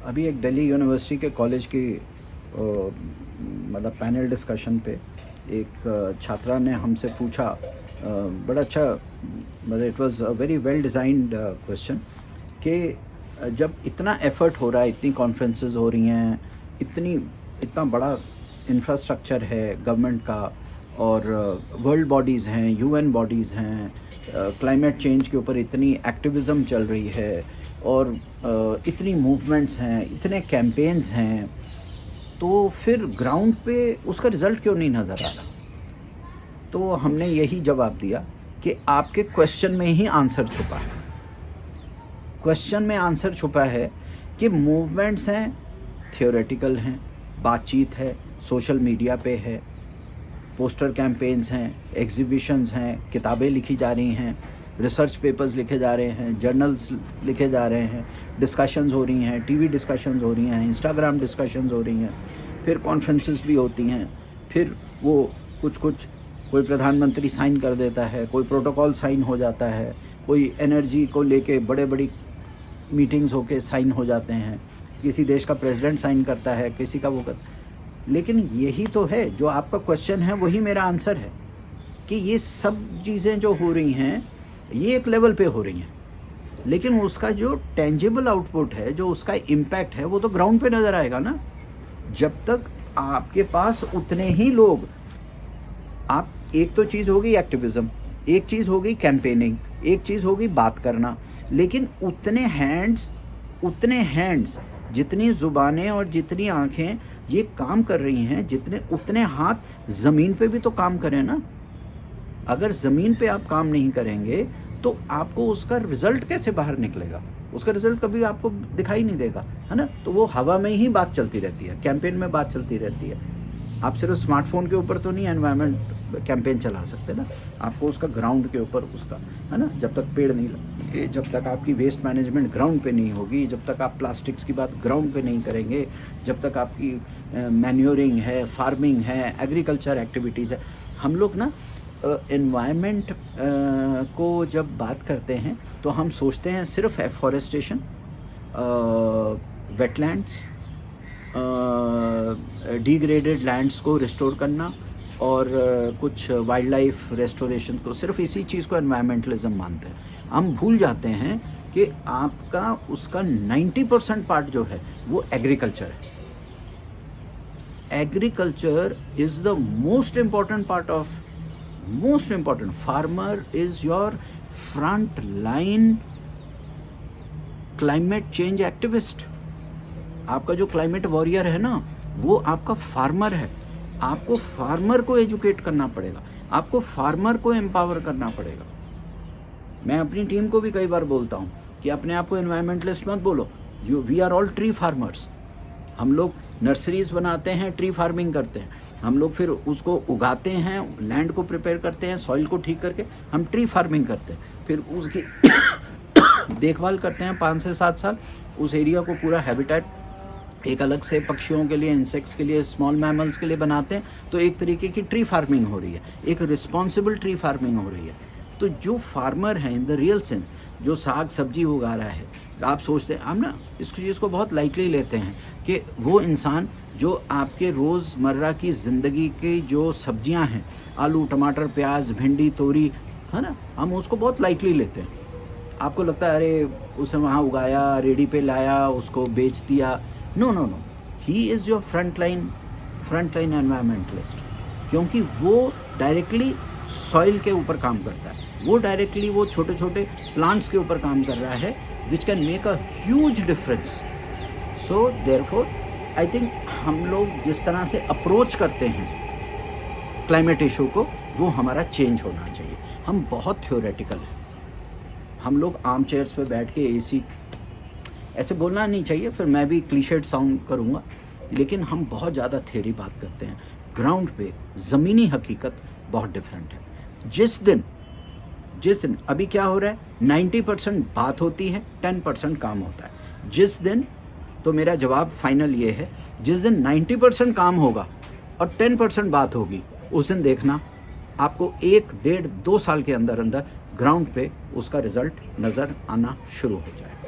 अभी एक दिल्ली यूनिवर्सिटी के कॉलेज की मतलब पैनल डिस्कशन पे एक छात्रा ने हमसे पूछा, बड़ा अच्छा, मतलब it was a very well designed question, कि जब इतना एफर्ट हो रहा है, इतनी कॉन्फ्रेंसेस हो रही हैं, इतना बड़ा इंफ्रास्ट्रक्चर है गवर्नमेंट का, और वर्ल्ड बॉडीज़ हैं, यूएन बॉडीज़ हैं, क्लाइमेट चेंज के ऊपर इतनी एक्टिविज़म चल रही है, और इतनी मूवमेंट्स हैं, इतने कैंपेन्स हैं, तो फिर ग्राउंड पे उसका रिज़ल्ट क्यों नहीं नज़र आ रहा? तो हमने यही जवाब दिया कि आपके क्वेश्चन में ही आंसर छुपा है। क्वेश्चन में आंसर छुपा है कि मूवमेंट्स हैं, थियोरेटिकल हैं, बातचीत है, सोशल मीडिया पे है, पोस्टर कैंपेन्स हैं, एग्जीबिशंस हैं, किताबें लिखी जा रही हैं, रिसर्च पेपर्स लिखे जा रहे हैं, जर्नल्स लिखे जा रहे हैं, डिस्कशंस हो रही हैं, टीवी डिस्कशंस हो रही हैं, इंस्टाग्राम डिस्कशंस हो रही हैं, फिर कॉन्फ्रेंसेस भी होती हैं, फिर वो कुछ कोई प्रधानमंत्री साइन कर देता है, कोई प्रोटोकॉल साइन हो जाता है, कोई एनर्जी को लेके बड़े मीटिंग्स होके साइन हो जाते हैं, किसी देश का प्रेसिडेंट साइन करता है, किसी का वो करता है। लेकिन यही तो है जो आपका क्वेश्चन है, वही मेरा आंसर है कि ये सब चीज़ें जो हो रही हैं ये एक लेवल पे हो रही हैं, लेकिन उसका जो टेंजिबल आउटपुट है, जो उसका इम्पैक्ट है, वो तो ग्राउंड पे नज़र आएगा ना। जब तक आपके पास उतने ही लोग, आप, एक तो चीज़ होगी एक्टिविज़म, एक चीज़ होगी कैंपेनिंग, एक चीज़ होगी बात करना, लेकिन उतने हैंड्स, जितनी ज़ुबानें और जितनी आँखें ये काम कर रही हैं, उतने हाथ ज़मीन पे भी तो काम करें ना। अगर ज़मीन पे आप काम नहीं करेंगे तो आपको उसका रिज़ल्ट कैसे बाहर निकलेगा? उसका रिज़ल्ट कभी आपको दिखाई नहीं देगा, है ना। तो वो हवा में ही बात चलती रहती है, कैंपेन में बात चलती रहती है। आप सिर्फ स्मार्टफोन के ऊपर तो नहीं एनवायरनमेंट कैंपेन चला सकते ना, आपको उसका ग्राउंड के ऊपर उसका, है ना। जब तक पेड़ नहीं लगेंगे, जब तक आपकी वेस्ट मैनेजमेंट ग्राउंड पे नहीं होगी, जब तक आप प्लास्टिक्स की बात ग्राउंड पे नहीं करेंगे, जब तक आपकी मैन्योरिंग है, फार्मिंग है, एग्रीकल्चर एक्टिविटीज़ है। हम लोग ना एनवायरनमेंट को जब बात करते हैं तो हम सोचते हैं सिर्फ एफॉरेस्टेशन, वेटलैंड्स, डिग्रेडेड लैंड्स को रिस्टोर करना, और कुछ वाइल्ड लाइफ रेस्टोरेशन को, सिर्फ इसी चीज़ को एनवायरमेंटलिज्म मानते हैं। हम भूल जाते हैं कि आपका उसका 90% पार्ट जो है वो एग्रीकल्चर है। Agriculture is the most important part of, most important. Farmer is your front line climate change activist. आपका जो क्लाइमेट वॉरियर है ना, वो आपका फार्मर है। आपको फार्मर को एजुकेट करना पड़ेगा, आपको फार्मर को एम्पावर करना पड़ेगा। मैं अपनी टीम को भी कई बार बोलता हूँ कि अपने आप को एनवायरमेंटलिस्ट मत बोलो, we are all tree farmers. हम लोग नर्सरीज बनाते हैं, ट्री फार्मिंग करते हैं, हम लोग फिर उसको उगाते हैं, लैंड को प्रिपेयर करते हैं, सॉइल को ठीक करके हम ट्री फार्मिंग करते हैं, फिर उसकी देखभाल करते हैं 5 से 7 साल। उस एरिया को पूरा हैबिटेट एक अलग से पक्षियों के लिए, इंसेक्ट्स के लिए, स्मॉल मैमल्स के लिए बनाते हैं। तो एक तरीके की ट्री फार्मिंग हो रही है, एक रिस्पॉन्सिबल ट्री फार्मिंग हो रही है। तो जो फार्मर है इन द रियल सेंस, जो साग सब्जी उगा रहा है, आप सोचते हैं, हम ना इस चीज़ को बहुत लाइटली लेते हैं कि वो इंसान जो आपके रोज़मर्रा की ज़िंदगी की जो सब्जियां हैं, आलू, टमाटर, प्याज, भिंडी, तोरी, है ना, हम उसको बहुत लाइटली लेते हैं। आपको लगता है अरे उसे वहाँ उगाया, रेडी पे लाया, उसको बेच दिया। No, he is your front line environmentalist, क्योंकि वो डायरेक्टली सॉइल के ऊपर काम करता है, वो डायरेक्टली वो छोटे छोटे प्लांट्स के ऊपर काम कर रहा है, which can make a huge difference. So therefore I think हम लोग जिस तरह से अप्रोच करते हैं क्लाइमेट इशू को, वो हमारा चेंज होना चाहिए। हम बहुत थ्योरेटिकल हैं, हम लोग आर्म चेयर्स पे बैठ के एसी, ऐसे बोलना नहीं चाहिए, फिर मैं भी क्लीशेड साउंड करूँगा, लेकिन हम बहुत ज़्यादा थ्योरी बात करते हैं। ग्राउंड पे ज़मीनी हकीकत बहुत डिफरेंट है। जिस दिन अभी क्या हो रहा है, 90% बात होती है, 10% काम होता है। जिस दिन, तो मेरा जवाब फाइनल ये है, जिस दिन 90% काम होगा और 10% बात होगी, उस दिन देखना आपको 1, 1.5, 2 साल के अंदर ग्राउंड पे उसका रिज़ल्ट नज़र आना शुरू हो जाएगा।